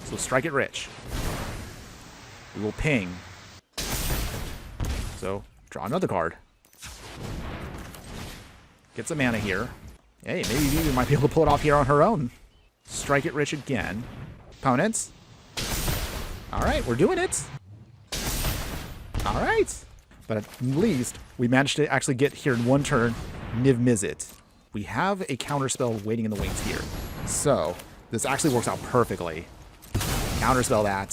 So strike it rich. We will ping. So draw another card. Get some mana here. Hey, maybe Vivi might be able to pull it off here on her own. Strike it rich again. Opponents. Alright, we're doing it. Alright. But at least we managed to actually get here in one turn. Niv-Mizzet. We have a counterspell waiting in the wings here. So this actually works out perfectly. Counterspell that.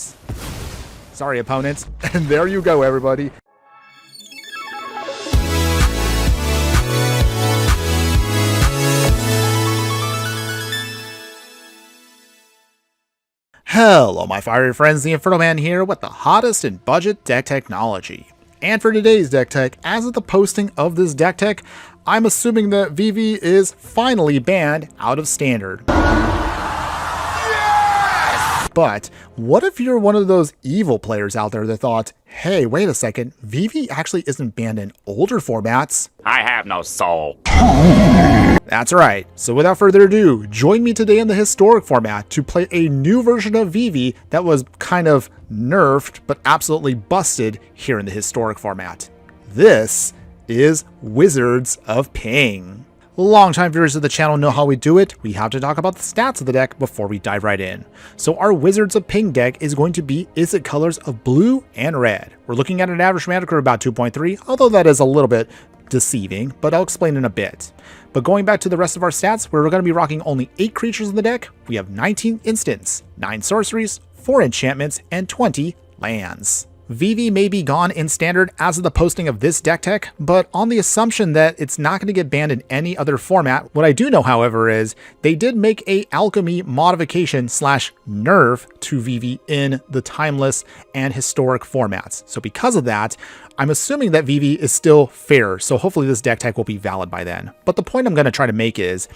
Sorry, opponents. And there you go, everybody. Hello, my fiery friends, the Infernoman here with the hottest in budget deck technology. And for today's deck tech, as of the posting of this deck tech, I'm assuming that Vivi is finally banned out of Standard. Yes! But what if you're one of those evil players out there that thought, hey, wait a second, Vivi actually isn't banned in older formats? I have no soul. That's right. So without further ado, join me today in the historic format to play a new version of Vivi that was kind of nerfed but absolutely busted here in the historic format. This is Wizards of Ping. Longtime viewers of the channel know how we do it. We have to talk about the stats of the deck before we dive right in. So our Wizards of Ping deck is going to be Izzet colors of blue and red. We're looking at an average mana curve of about 2.3, although that is a little bit deceiving, but I'll explain in a bit. But going back to the rest of our stats, we're going to be rocking only 8 creatures in the deck. We have 19 instants, 9 sorceries, 4 enchantments, and 20 lands. Vivi may be gone in Standard as of the posting of this deck tech, but on the assumption that it's not going to get banned in any other format, what I do know, however, is they did make a alchemy modification / nerf to Vivi in the timeless and historic formats. So because of that, I'm assuming that Vivi is still fair, so hopefully this deck tech will be valid by then. But the point I'm going to try to make is,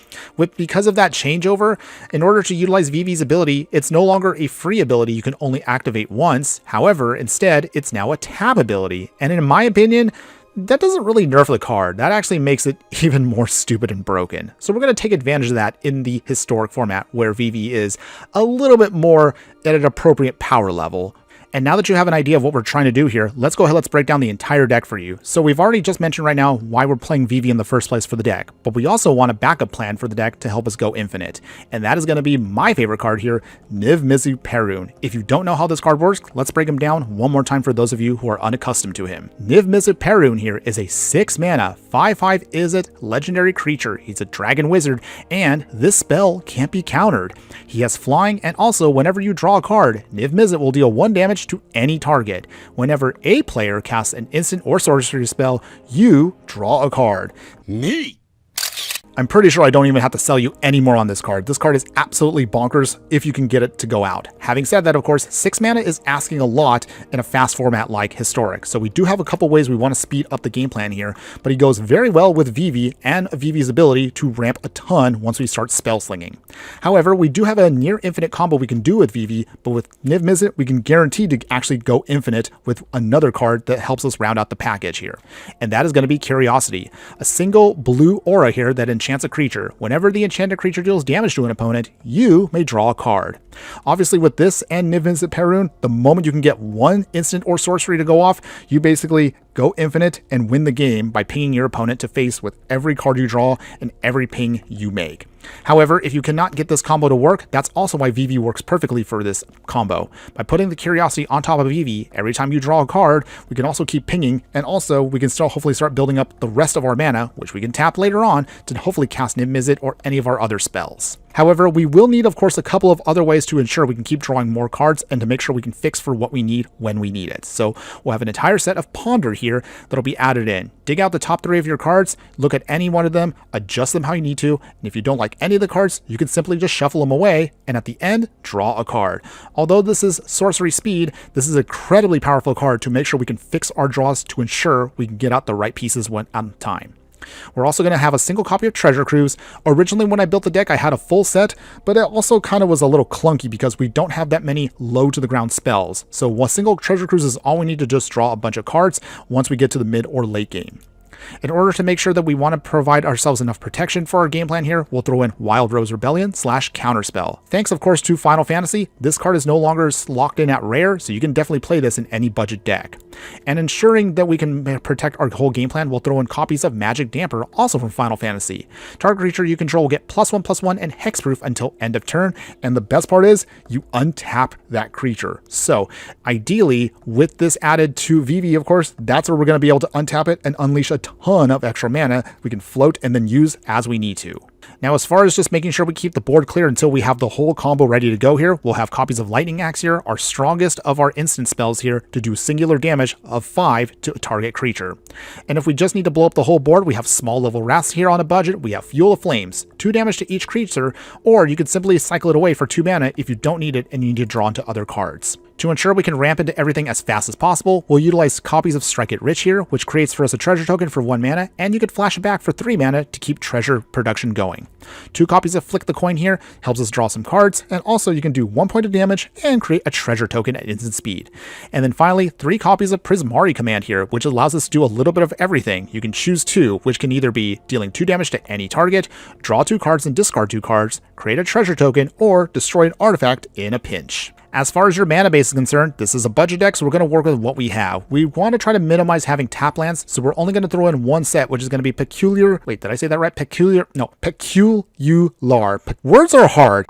because of that changeover, in order to utilize Vivi's ability, it's no longer a free ability you can only activate once. However, instead, it's now a tab ability. And in my opinion, that doesn't really nerf the card. That actually makes it even more stupid and broken. So we're going to take advantage of that in the historic format, where Vivi is a little bit more at an appropriate power level. And now that you have an idea of what we're trying to do here, let's go ahead, let's break down the entire deck for you. So we've already just mentioned right now why we're playing Vivi in the first place for the deck, but we also want a backup plan for the deck to help us go infinite. And that is going to be my favorite card here, Niv-Mizzet. If you don't know how this card works, let's break him down one more time for those of you who are unaccustomed to him. Niv-Mizzet here is a 6 mana, 5/5 Izzet legendary creature. He's a dragon wizard, and this spell can't be countered. He has flying, and also whenever you draw a card, Niv-Mizzet will deal 1 damage to any target. Whenever a player casts an instant or sorcery spell, you draw a card. Me. I'm pretty sure I don't even have to sell you any more on this card. This card is absolutely bonkers if you can get it to go out. Having said that, of course, 6 mana is asking a lot in a fast format like Historic. So we do have a couple ways we want to speed up the game plan here, but he goes very well with Vivi and Vivi's ability to ramp a ton once we start spell slinging. However, we do have a near infinite combo we can do with Vivi, but with Niv-Mizzet, we can guarantee to actually go infinite with another card that helps us round out the package here. And that is going to be Curiosity, a single blue aura here that enchants a creature. Whenever the enchanted creature deals damage to an opponent, you may draw a card. Obviously, with this and Niv-Mizzet, the moment you can get 1 instant or sorcery to go off, you basically go infinite and win the game by pinging your opponent to face with every card you draw and every ping you make. However, if you cannot get this combo to work, that's also why Vivi works perfectly for this combo. By putting the Curiosity on top of Vivi, every time you draw a card, we can also keep pinging, and also we can still hopefully start building up the rest of our mana, which we can tap later on to hopefully cast Niv-Mizzet or any of our other spells. However, we will need, of course, a couple of other ways to ensure we can keep drawing more cards and to make sure we can fix for what we need when we need it. So we'll have an entire set of Ponder here that'll be added in. Dig out the top 3 of your cards, look at any one of them, adjust them how you need to, and if you don't like any of the cards, you can simply just shuffle them away, and at the end, draw a card. Although this is sorcery speed, this is an incredibly powerful card to make sure we can fix our draws to ensure we can get out the right pieces on time. We're also going to have a single copy of Treasure Cruise. Originally, when I built the deck, I had a full set, but it also kind of was a little clunky because we don't have that many low to the ground spells. So a single Treasure Cruise is all we need to just draw a bunch of cards once we get to the mid or late game. In order to make sure that we want to provide ourselves enough protection for our game plan here, we'll throw in Wild Rose Rebellion / Counterspell. Thanks of course to Final Fantasy, this card is no longer locked in at rare, so you can definitely play this in any budget deck. And ensuring that we can protect our whole game plan, we'll throw in copies of Magic Damper, also from Final Fantasy. Target creature you control will get +1/+1 and hexproof until end of turn, and the best part is you untap that creature. So ideally, with this added to Vivi, of course, that's where we're going to be able to untap it and unleash a ton of extra mana we can float and then use as we need to. Now, as far as just making sure we keep the board clear until we have the whole combo ready to go here, we'll have copies of Lightning Axe here, our strongest of our instant spells here, to do singular damage of 5 to a target creature. And if we just need to blow up the whole board, we have small level wraths here on a budget. We have Fuel of Flames, 2 damage to each creature, or you could simply cycle it away for 2 mana if you don't need it and you need to draw into other cards. To ensure we can ramp into everything as fast as possible, we'll utilize copies of Strike It Rich here, which creates for us a treasure token for 1 mana, and you could flash it back for 3 mana to keep treasure production going. 2 copies of Flick the Coin here helps us draw some cards, and also you can do 1 point of damage and create a treasure token at instant speed. And then finally, 3 copies of Prismari Command here, which allows us to do a little bit of everything. You can choose 2, which can either be dealing 2 damage to any target, draw 2 cards and discard 2 cards, create a treasure token, or destroy an artifact in a pinch. As far as your mana base is concerned, this is a budget deck, so we're going to work with what we have. We want to try to minimize having tap lands, so we're only going to throw in 1 set, which is going to be Peculiar. Wait, did I say that right? Peculiar. Words are hard.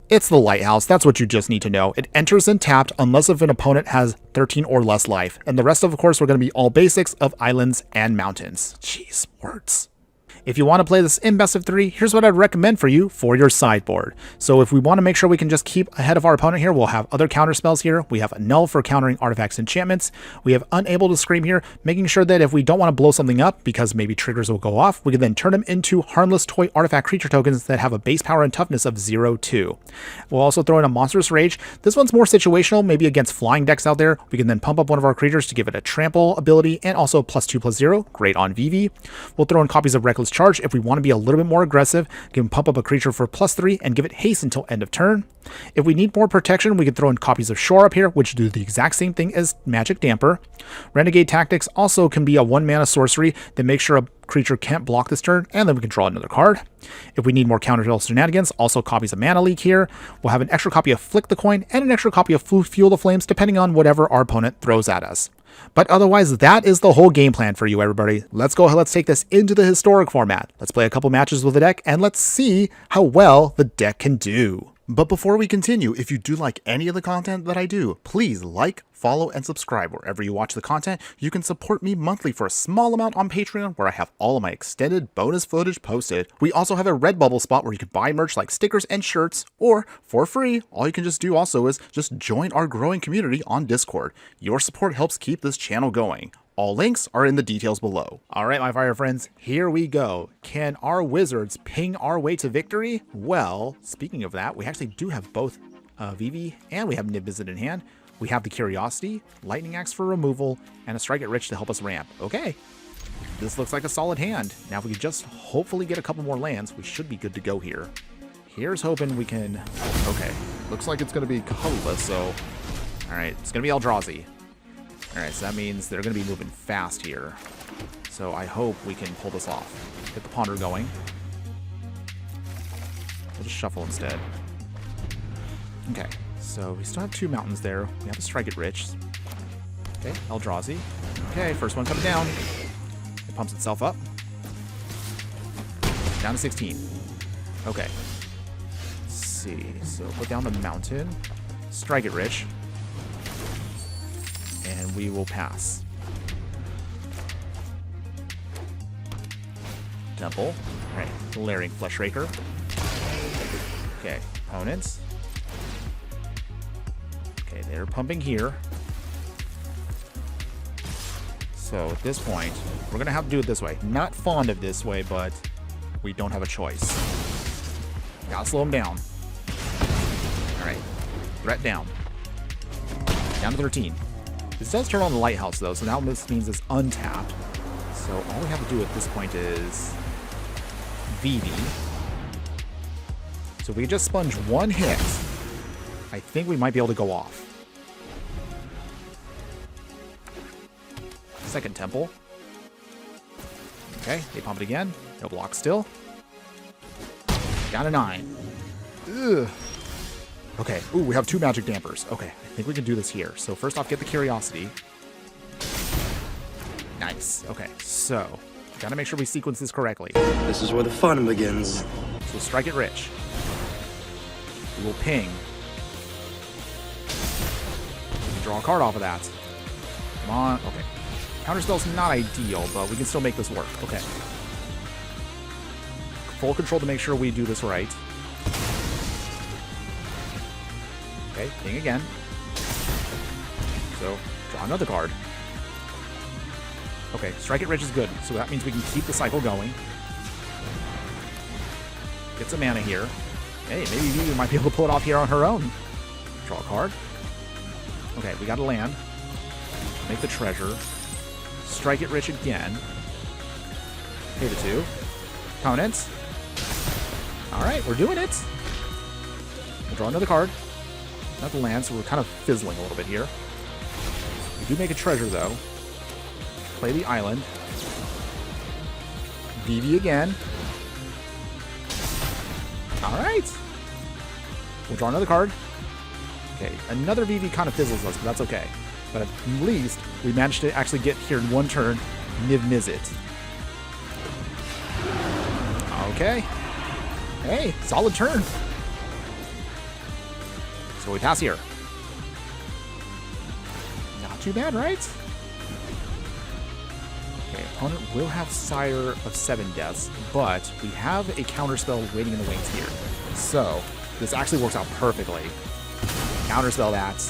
It's the Lighthouse. That's what you just need to know. It enters in tapped unless if an opponent has 13 or less life. And the rest of course, we're going to be all basics of islands and mountains. Jeez, words. If you want to play this in best of 3, here's what I'd recommend for you for your sideboard. So if we want to make sure we can just keep ahead of our opponent here, we'll have other counter spells here. We have Annul for countering artifacts and enchantments. We have Unable to Scream here, making sure that if we don't want to blow something up because maybe triggers will go off, we can then turn them into harmless toy artifact creature tokens that have a base power and toughness of 0/2. We'll also throw in a Monstrous Rage. This one's more situational, maybe against flying decks out there. We can then pump up one of our creatures to give it a trample ability and also +2/+0, great on Vivi. We'll throw in copies of Reckless Charge if we want to be a little bit more aggressive. We can pump up a creature for +3 and give it haste until end of turn. If we need more protection, we can throw in copies of Shore Up here, which do the exact same thing as Magic Damper. Renegade Tactics also can be a 1 mana sorcery that makes sure a creature can't block this turn, and then we can draw another card. If we need more counterspell shenanigans, also copies of Mana Leak here. We'll have an extra copy of Flick the Coin and an extra copy of Fuel the Flames, depending on whatever our opponent throws at us. But otherwise, that is the whole game plan for you, everybody. Let's go ahead, let's take this into the historic format. Let's play a couple matches with the deck, and let's see how well the deck can do. But before we continue, if you do like any of the content that I do, please like, follow, and subscribe wherever you watch the content. You can support me monthly for a small amount on Patreon, where I have all of my extended bonus footage posted. We also have a Redbubble spot where you can buy merch like stickers and shirts, or for free, all you can just do also is just join our growing community on Discord. Your support helps keep this channel going. All links are in the details below. All right, my fire friends, here we go. Can our wizards ping our way to victory? Well, speaking of that, we actually do have both Vivi and we have Niv-Mizzet in hand. We have the Curiosity, Lightning Axe for removal, and a Strike It Rich to help us ramp. Okay, this looks like a solid hand. Now, if we could just hopefully get a couple more lands, we should be good to go here. Here's hoping we can... Okay, looks like it's going to be colorless, so... All right, it's going to be Eldrazi. Alright, so that means they're going to be moving fast here. So I hope we can pull this off. Get the Ponder going. We'll just shuffle instead. Okay, so we still have 2 mountains there. We have a Strike It Rich. Okay, Eldrazi. Okay, first one comes down. It pumps itself up. Down to 16. Okay. Let's see. So put down the mountain. Strike It Rich. And we will pass. Temple. Alright, Glaring Fleshraker. Okay, opponents. Okay, they're pumping here. So at this point, we're going to have to do it this way. Not fond of this way, but we don't have a choice. Gotta slow them down. Alright, threat down. Down to 13. This does turn on the Lighthouse, though, so now this means it's untapped. So all we have to do at this point is Vivi. So if we just sponge 1 hit, I think we might be able to go off. Second Temple. Okay, they pump it again. No block still. Down to 9. Ugh. Okay, ooh, we have 2 magic dampers. Okay, I think we can do this here. So first off, get the curiosity. Nice. Okay, so gotta make sure we sequence this correctly. This is where the fun begins. So strike it rich. We will ping. Draw a card off of that. Come on. Okay. Counterspell's not ideal, but we can still make this work. Okay. Full control to make sure we do this right. Okay, ping again. So, draw another card. Okay, strike it rich is good, so that means we can keep the cycle going. Get some mana here. Hey, maybe Vivi might be able to pull it off here on her own. Draw a card. Okay, we got to land. Make the treasure. Strike it rich again. Pay the 2. Opponents. Alright, we're doing it. We'll draw another card. Not the land, so we're kind of fizzling a little bit here. We do make a treasure, though. Play the island. Vivi again. Alright. We'll draw another card. Okay, another Vivi kind of fizzles us, but that's okay. But at least we managed to actually get here in one turn. Niv-Mizzet. Okay. Hey, solid turn. So we pass here. Not too bad, right? Okay, opponent will have Sire of 7 deaths, but we have a counterspell waiting in the wings here. So this actually works out perfectly. Counterspell that.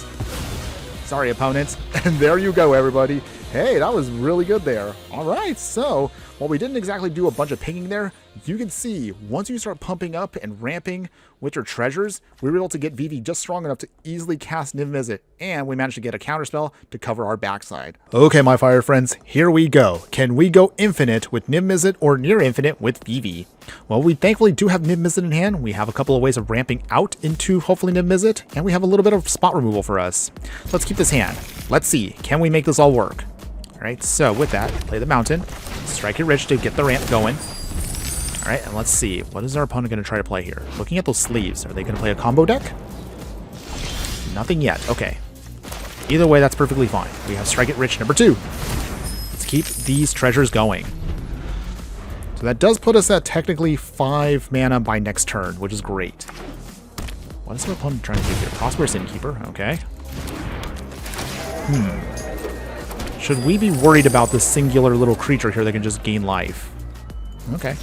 Sorry, opponents. And there you go, everybody. Hey, that was really good there. All right, so while we didn't exactly do a bunch of pinging there, you can see once you start pumping up and ramping with your treasures, we were able to get Vivi just strong enough to easily cast Niv-Mizzet, and we managed to get a counterspell to cover our backside. Okay, my fire friends, here we go. Can we go infinite with Niv-Mizzet or near infinite with Vivi? Well, we thankfully do have Niv-Mizzet in hand. We have a couple of ways of ramping out into hopefully Niv-Mizzet, and we have a little bit of spot removal for us. Let's keep this hand. Let's see, can we make this all work? All right, so with that, play the mountain, strike it rich to get the ramp going. All right, and let's see, what is our opponent going to try to play here? Looking at those sleeves, are they going to play a combo deck? Nothing yet. Okay. Either way, that's perfectly fine. We have strike it rich number 2. Let's keep these treasures going. So that does put us at technically 5 mana by next turn, which is great. What is our opponent trying to do here? Prosperous Innkeeper. Okay. Should we be worried about this singular little creature here that can just gain life? Okay.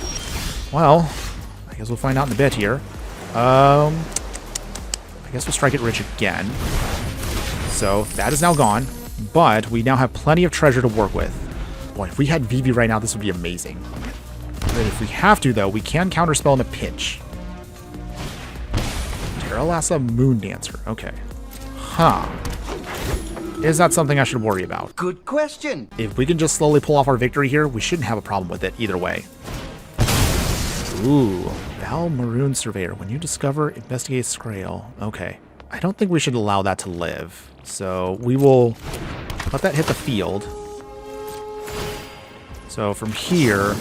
Well, I guess we'll find out in a bit here. I guess we'll strike it rich again. So that is now gone, but we now have plenty of treasure to work with. Boy, if we had Vivi right now, this would be amazing. But if we have to, though, we can counterspell in a pinch. Terralassa Moon Dancer. Okay. Huh. Is that something I should worry about? Good question. If we can just slowly pull off our victory here, we shouldn't have a problem with it either way. Ooh, Val Maroon Surveyor. When you discover, investigate Scrael. Okay. I don't think we should allow that to live. So we will let that hit the field. So from here,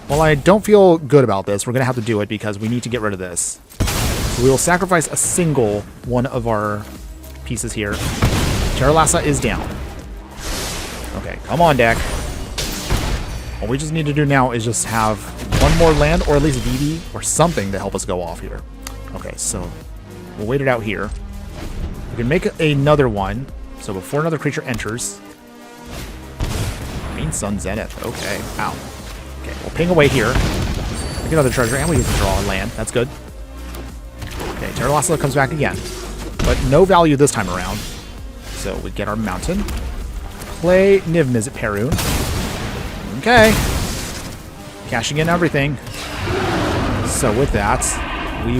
while I don't feel good about this, we're going to have to do it because we need to get rid of this. So we will sacrifice a single one of our pieces here. Terralassa is down. Okay, come on, deck. All we just need to do now is just have one more land, or at least Vivi, or something to help us go off here. Okay, so we'll wait it out here. We can make another one, so before another creature enters. Green Sun Zenith. Okay, ow. Okay, we'll ping away here. Make another treasure, and we get to draw a land. That's good. Okay, Terralassa comes back again, but no value this time around. So we get our mountain. Play Niv-Mizzet Perun. Okay. Cashing in everything. So with that,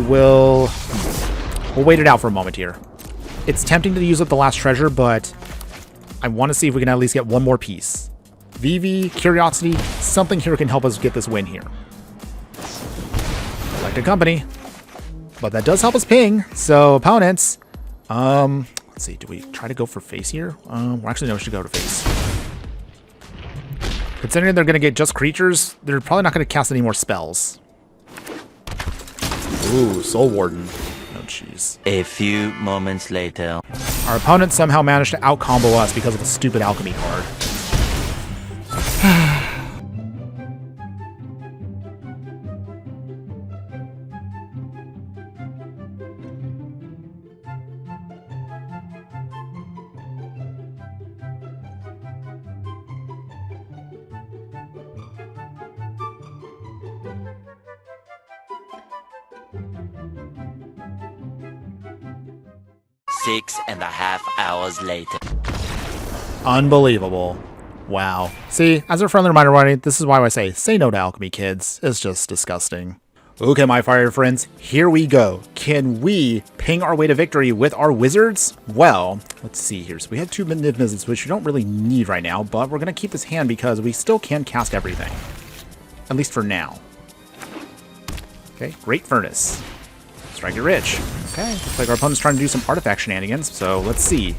we'll wait it out for a moment here. It's tempting to use up the last treasure, but I want to see if we can at least get one more piece. Vivi, Curiosity, something here can help us get this win here. Elected Company. But that does help us ping. So opponents, let's see, do we try to go for face here? Well, actually, no, we should go to face. Considering they're going to get just creatures, they're probably not going to cast any more spells. Ooh, Soul Warden. Oh, jeez. A few moments later. Our opponent somehow managed to out-combo us because of a stupid alchemy card. Six and a half hours later. Unbelievable. Wow. See, as a friendly reminder, everybody, this is why I say no to alchemy, kids. It's just disgusting. Okay, my fire friends, here we go. Can we ping our way to victory with our wizards? Well, let's see here. So we have 2 Niv-Mizzets, which we don't really need right now, but we're going to keep this hand because we still can cast everything. At least for now. Okay, Great Furnace. Strike it rich. Okay, looks like our opponent's trying to do some artifact shenanigans, so let's see.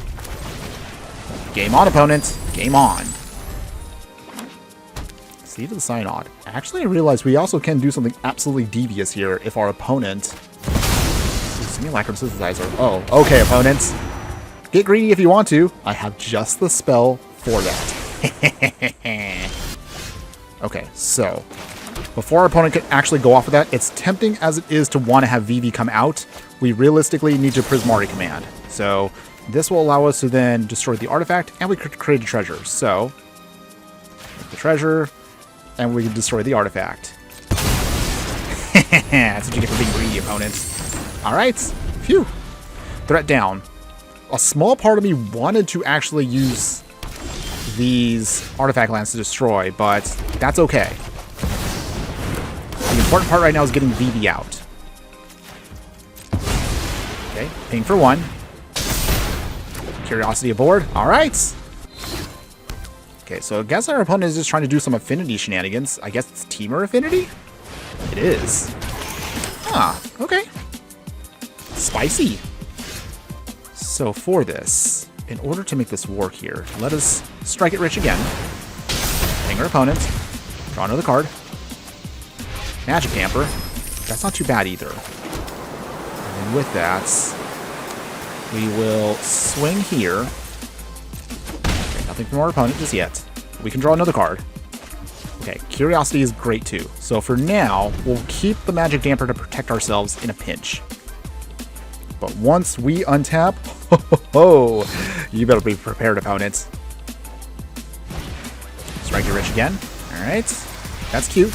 Game on, opponent. Game on. Seed of the Synod. Actually, I realized we also can do something absolutely devious here if our opponent... Simulacrum Synthesizer. Oh, okay, opponents. Get greedy if you want to. I have just the spell for that. Okay, so... before our opponent can actually go off of that, it's tempting as it is to want to have Vivi come out. We realistically need to Prismari command. So this will allow us to then destroy the artifact, and we could create a treasure. So, the treasure, and we can destroy the artifact. That's what you get for being greedy, opponents. Alright, phew. Threat down. A small part of me wanted to actually use these artifact lands to destroy, but that's okay. The important part right now is getting Vivi out. Okay, ping for 1. Curiosity aboard. Alright. Okay, so I guess our opponent is just trying to do some affinity shenanigans. I guess it's Teamer affinity? It is. Ah, okay. Spicy. So for this, in order to make this work here, let us strike it rich again. Ping our opponent. Draw another card. Magic Damper. That's not too bad either. And with that, we will swing here. Okay, nothing from our opponent just yet. We can draw another card. Okay, Curiosity is great too. So for now, we'll keep the Magic Damper to protect ourselves in a pinch. But once we untap, you better be prepared, opponents. Strike your rich again. Alright, that's cute.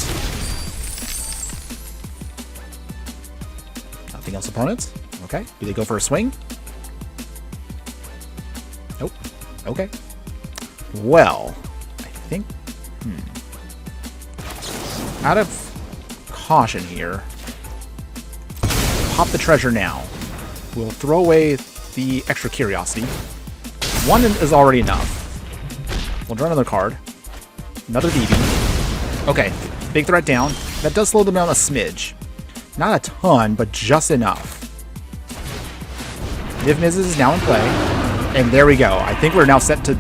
Nothing else, opponents? Okay, do they go for a swing? Nope. Okay. Well, I think... out of caution here, pop the treasure now. We'll throw away the extra Curiosity. 1 is already enough. We'll draw another card. Another Vivi. Okay, big threat down. That does slow them down a smidge. Not a ton, but just enough. Niv-Mizzet is now in play. And there we go. I think we're now set to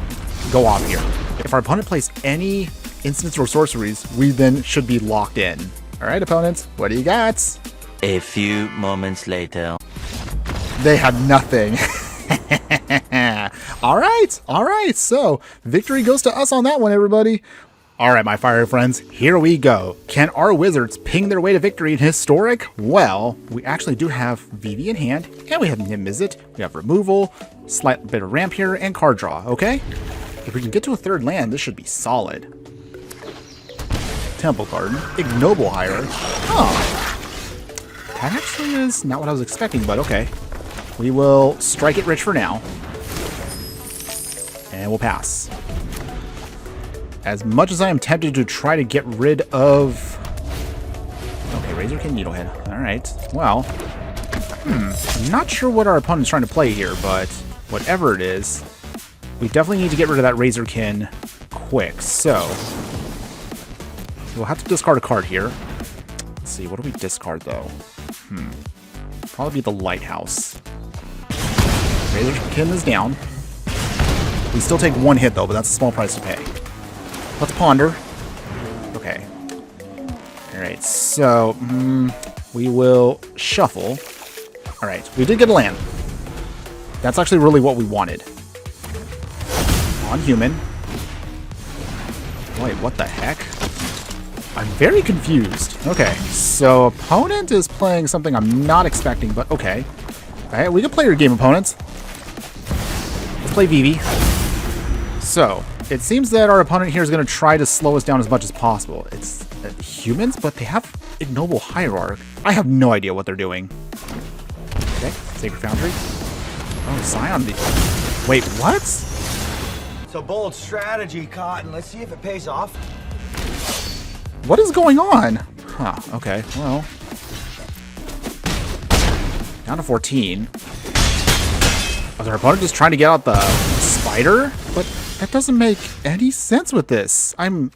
go off here. If our opponent plays any instants or sorceries, we then should be locked in. Alright, opponents, what do you got? A few moments later. They have nothing. Alright, so victory goes to us on that one, everybody. Alright, my fire friends, here we go. Can our wizards ping their way to victory in Historic? Well, we actually do have Vivi in hand, and we have Niv-Mizzet, we have removal, slight bit of ramp here, and card draw, okay? If we can get to a 3rd land, this should be solid. Temple Garden, Ignoble Hire. Oh, that actually is not what I was expecting, but okay. We will strike it rich for now. And we'll pass. As much as I am tempted to try to get rid of... Okay, Razorkin Needlehead. Alright, well... I'm not sure what our opponent's trying to play here, but whatever it is, we definitely need to get rid of that Razorkin quick, so... we'll have to discard a card here. Let's see, what do we discard, though? Probably be the Lighthouse. Razorkin is down. We still take 1 hit, though, but that's a small price to pay. Let's ponder. Alright, so we will shuffle. Alright, we did get a land. That's actually really what we wanted. On human. Wait, what the heck? I'm very confused. Okay, so opponent is playing something I'm not expecting, but okay. Alright, we can play your game, opponents. Let's play Vivi. So, it seems that our opponent here is going to try to slow us down as much as possible. It's humans, but they have Ignoble Hierarch. I have no idea what they're doing. Okay, Sacred Foundry. Oh, Scion. Wait, what? It's a bold strategy, Cotton. Let's see if it pays off. What is going on? Huh, okay, well. Down to 14. Was our opponent just trying to get out the spider? But that doesn't make any sense with this. I'm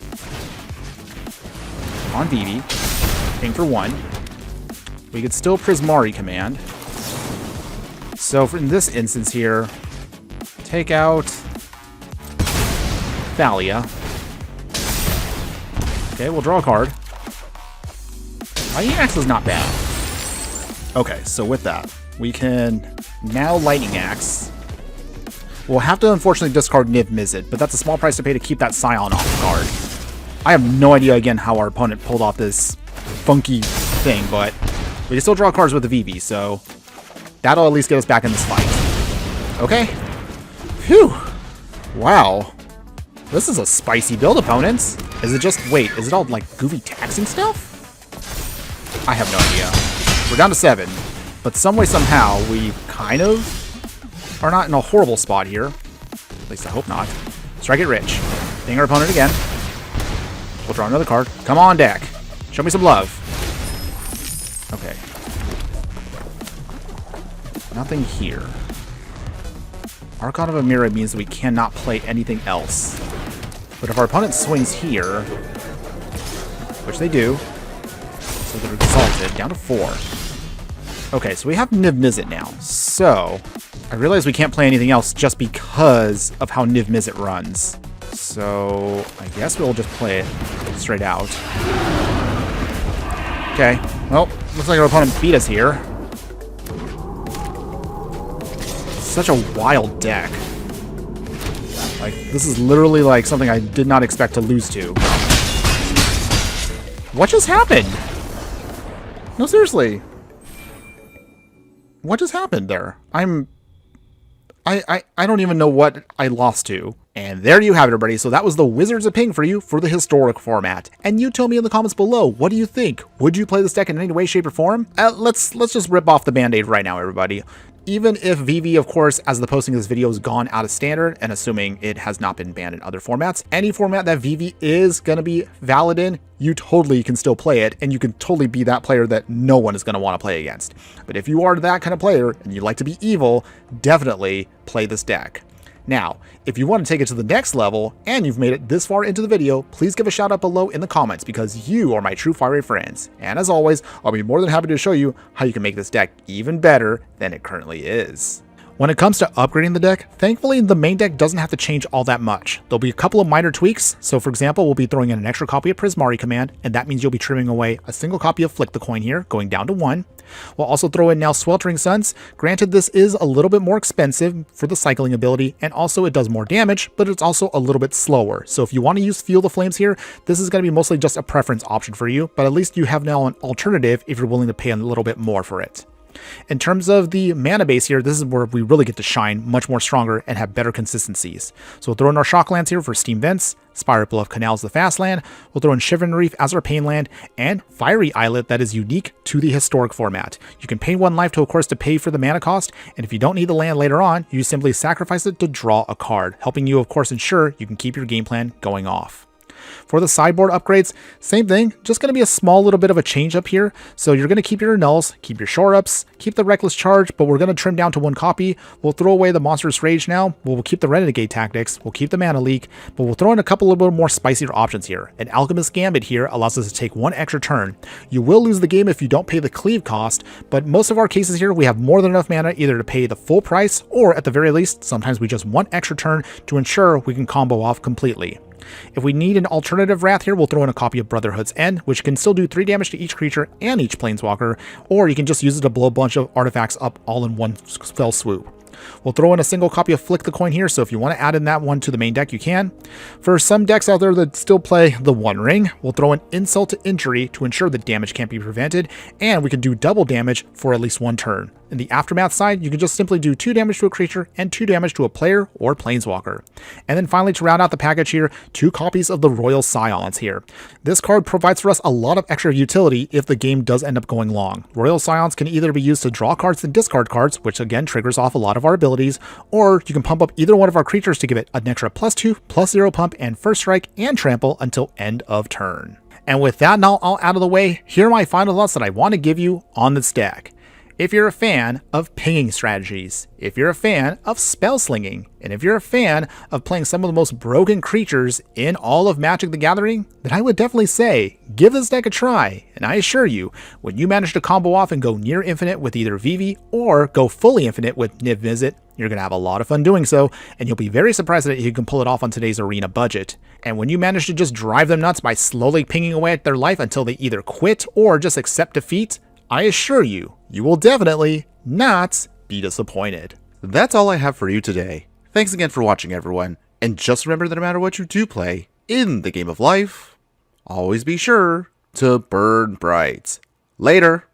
on Vivi. Ping for 1. We could still Prismari command. So in this instance here, take out Thalia. Okay, we'll draw a card. Lightning Axe is not bad. Okay, so with that, we can now Lightning Axe. We'll have to unfortunately discard Niv-Mizzet, but that's a small price to pay to keep that Scion off the card. I have no idea, again, how our opponent pulled off this funky thing, but we can still draw cards with the Vivi, so that'll at least get us back in this fight. Okay. Phew. Wow. This is a spicy build, opponents. Is it just, wait, is it all like goofy taxing stuff? I have no idea. We're down to 7, but some way, somehow, we kind of are not in a horrible spot here. At least I hope not. Strike it rich. Ding our opponent again. We'll draw another card. Come on, deck. Show me some love. Okay. Nothing here. Archon of Amira means that we cannot play anything else. But if our opponent swings here, which they do, so they're exalted, down to 4. Okay, so we have Niv-Mizzet now. So, I realize we can't play anything else just because of how Niv-Mizzet runs. So, I guess we'll just play it straight out. Okay, well, looks like our opponent beat us here. Such a wild deck. Like, this is literally like something I did not expect to lose to. What just happened? No, seriously. What just happened there? I don't even know what I lost to. And there you have it, everybody. So that was the Wizards of Ping for you for the historic format. And you tell me in the comments below, what do you think? Would you play this deck in any way, shape, or form? Let's just rip off the band-aid right now, everybody. Even if Vivi, of course, as the posting of this video is gone out of standard, and assuming it has not been banned in other formats, any format that Vivi is going to be valid in, you totally can still play it, and you can totally be that player that no one is going to want to play against. But if you are that kind of player, and you like to be evil, definitely play this deck. Now, if you want to take it to the next level, and you've made it this far into the video, please give a shout out below in the comments, because you are my true fiery friends. And as always, I'll be more than happy to show you how you can make this deck even better than it currently is. When it comes to upgrading the deck, thankfully the main deck doesn't have to change all that much. There'll be a couple of minor tweaks, so for example, we'll be throwing in an extra copy of Prismari command, and that means you'll be trimming away a single copy of Flick the Coin here, going down to 1. We'll also throw in now Sweltering Suns. Granted, this is a little bit more expensive for the cycling ability, and also it does more damage, but it's also a little bit slower. So if you want to use Feel the Flames here, this is going to be mostly just a preference option for you, but at least you have now an alternative if you're willing to pay a little bit more for it. In terms of the mana base here, this is where we really get to shine much more stronger and have better consistencies. So we'll throw in our Shocklands here for Steam Vents, Spirit Bluff Canals the fast land, we'll throw in Shivering Reef as our pain land, and Fiery Islet that is unique to the historic format. You can pay 1 life to, of course, to pay for the mana cost, and if you don't need the land later on, you simply sacrifice it to draw a card, helping you, of course, ensure you can keep your game plan going off. For the sideboard upgrades, same thing, just going to be a small little bit of a change up here. So you're going to keep your nulls, keep your shore ups, keep the reckless charge, but we're going to trim down to 1 copy. We'll throw away the monstrous rage now. We'll keep the renegade tactics. We'll keep the mana leak, but we'll throw in a couple little bit more spicier options here. An alchemist gambit here allows us to take 1 extra turn. You will lose the game if you don't pay the cleave cost, but most of our cases here, we have more than enough mana either to pay the full price, or at the very least, sometimes we just want extra turn to ensure we can combo off completely. If we need an alternative Wrath here, we'll throw in a copy of Brotherhood's End, which can still do 3 damage to each creature and each Planeswalker, or you can just use it to blow a bunch of artifacts up all in one fell swoop. We'll throw in a single copy of Flick the Coin here, so if you want to add in that one to the main deck, you can. For some decks out there that still play the One Ring, we'll throw in Insult to Injury to ensure that damage can't be prevented, and we can do double damage for at least 1 turn. In the Aftermath side, you can just simply do 2 damage to a creature and 2 damage to a player or planeswalker. And then finally, to round out the package here, 2 copies of the Royal Scions here. This card provides for us a lot of extra utility if the game does end up going long. Royal Scions can either be used to draw cards and discard cards, which again triggers off a lot of our abilities, or you can pump up either one of our creatures to give it an extra +2, +0 pump, and first strike and trample until end of turn. And with that now all out of the way, here are my final thoughts that I want to give you on this deck. If you're a fan of pinging strategies, if you're a fan of spell slinging, and if you're a fan of playing some of the most broken creatures in all of Magic the Gathering, then I would definitely say, give this deck a try. And I assure you, when you manage to combo off and go near infinite with either Vivi or go fully infinite with Niv-Mizzet, you're going to have a lot of fun doing so, and you'll be very surprised that you can pull it off on today's arena budget. And when you manage to just drive them nuts by slowly pinging away at their life until they either quit or just accept defeat, I assure you, you will definitely not be disappointed. That's all I have for you today. Thanks again for watching, everyone. And just remember that no matter what you do play in the game of life, always be sure to burn bright. Later.